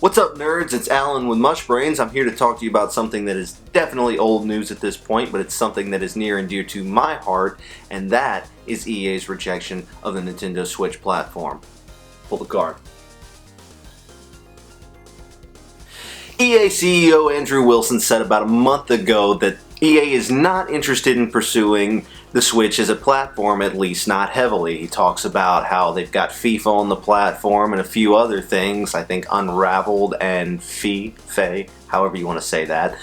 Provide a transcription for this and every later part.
What's up, nerds? It's Alan with Mushbrains. I'm here to talk to you about something that is definitely old news at this point, but it's something that is near and dear to my heart, and that is EA's rejection of the Nintendo Switch platform. Pull the card. EA CEO Andrew Wilson said about a month ago that EA is not interested in pursuing the Switch as a platform, at least not heavily. He talks about how they've got FIFA on the platform and a few other things, I think Unraveled and Fe, however you want to say that.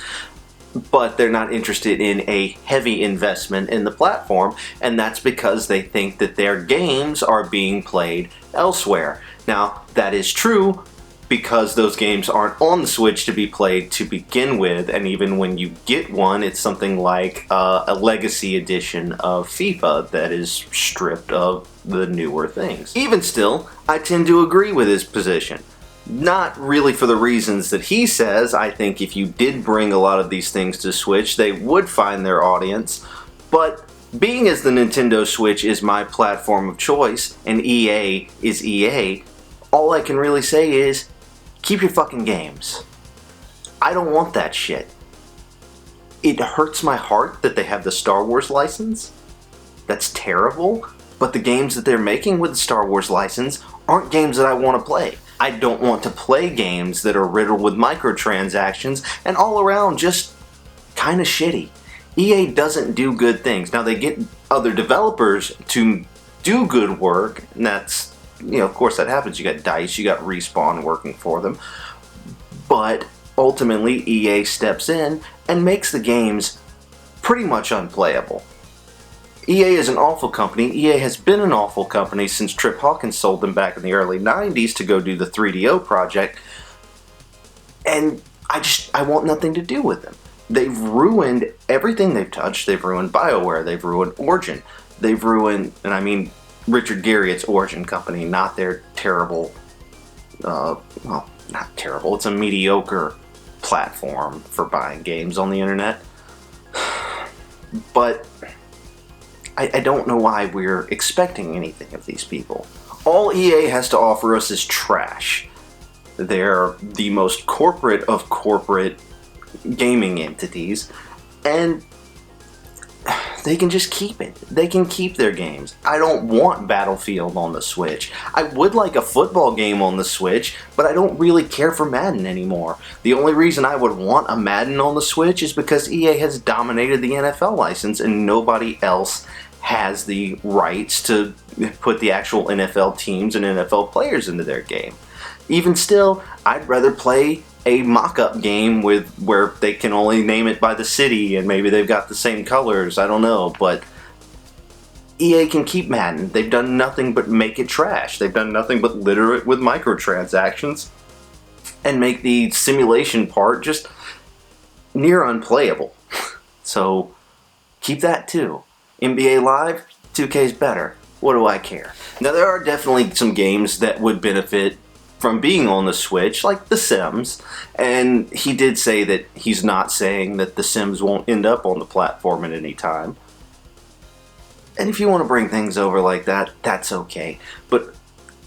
But they're not interested in a heavy investment in the platform, and that's because they think that their games are being played elsewhere. Now, that is true, because those games aren't on the Switch to be played to begin with, and even when you get one, it's something like a legacy edition of FIFA that is stripped of the newer things. Even still, I tend to agree with his position. Not really for the reasons that he says. I think if you did bring a lot of these things to Switch, they would find their audience, but being as the Nintendo Switch is my platform of choice, and EA is EA, all I can really say is, keep your fucking games. I don't want that shit. It hurts my heart that they have the Star Wars license. That's terrible, but the games that they're making with the Star Wars license aren't games that I want to play. I don't want to play games that are riddled with microtransactions and all around just kind of shitty. EA doesn't do good things. Now, they get other developers to do good work, and that's, of course that happens. You got DICE, you got Respawn working for them. But ultimately, EA steps in and makes the games pretty much unplayable. EA is an awful company. EA has been an awful company since Trip Hawkins sold them back in the early 90s to go do the 3DO project. And I want nothing to do with them. They've ruined everything they've touched. They've ruined BioWare. They've ruined Origin. They've ruined, and I mean Richard Garriott's Origin company, not their terrible, well, not terrible, it's a mediocre platform for buying games on the internet. But I don't know why we're expecting anything of these people. All EA has to offer us is trash. They're the most corporate of corporate gaming entities, and they can just keep it. They can keep their games. I don't want Battlefield on the Switch. I would like a football game on the Switch, but I don't really care for Madden anymore. The only reason I would want a Madden on the Switch is because EA has dominated the NFL license and nobody else has the rights to put the actual NFL teams and NFL players into their game. Even still, I'd rather play a mock-up game where they can only name it by the city and maybe they've got the same colors, I don't know, but EA can keep Madden. They've done nothing but make it trash. They've done nothing but litter it with microtransactions and make the simulation part just near unplayable. So keep that too. NBA Live, 2K's better. What do I care? Now, there are definitely some games that would benefit from being on the Switch, like The Sims, and he did say that he's not saying that The Sims won't end up on the platform at any time. And if you want to bring things over like that, that's okay. But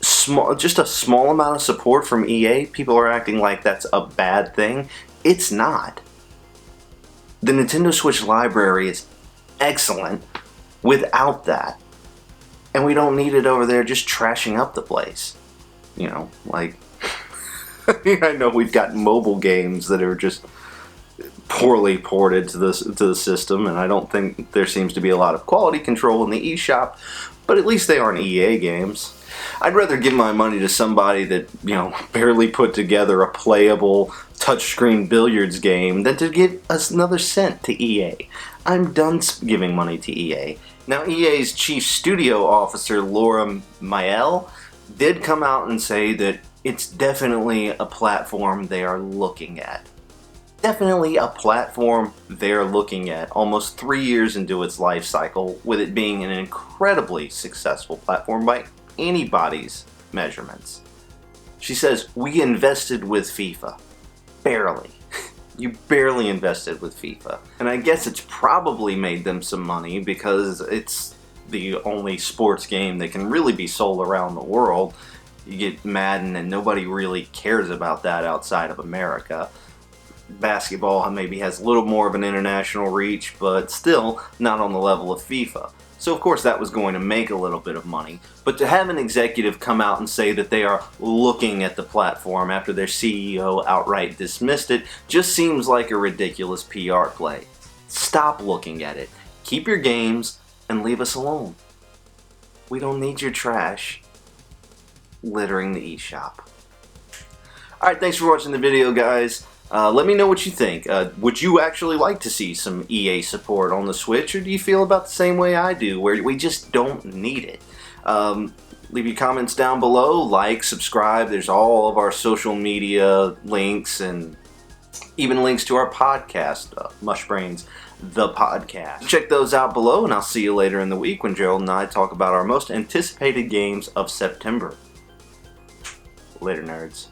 just a small amount of support from EA, people are acting like that's a bad thing. It's not. The Nintendo Switch library is excellent without that. And we don't need it over there just trashing up the place. Like, I know we've got mobile games that are just poorly ported to the system, and I don't think there seems to be a lot of quality control in the eShop, but at least they aren't EA games. I'd rather give my money to somebody that, barely put together a playable touchscreen billiards game than to give us another cent to EA. I'm done giving money to EA. Now, EA's chief studio officer, Laura Mael, did come out and say that it's definitely a platform they are looking at. Definitely a platform they're looking at almost 3 years into its life cycle, with it being an incredibly successful platform by anybody's measurements. She says, we invested with FIFA. Barely. You barely invested with FIFA. And I guess it's probably made them some money because it's the only sports game that can really be sold around the world. You get Madden, and nobody really cares about that outside of America. Basketball maybe has a little more of an international reach, but still not on the level of FIFA. So of course that was going to make a little bit of money, but to have an executive come out and say that they are looking at the platform after their CEO outright dismissed it just seems like a ridiculous PR play. Stop looking at it. Keep your games and leave us alone. We don't need your trash littering the eShop. Alright, thanks for watching the video, guys. Let me know what you think. Would you actually like to see some EA support on the Switch, or do you feel about the same way I do, where we just don't need it? Leave your comments down below, like, subscribe. There's all of our social media links and even links to our podcast, Mushbrains, the podcast. Check those out below, and I'll see you later in the week when Gerald and I talk about our most anticipated games of September. Later, nerds.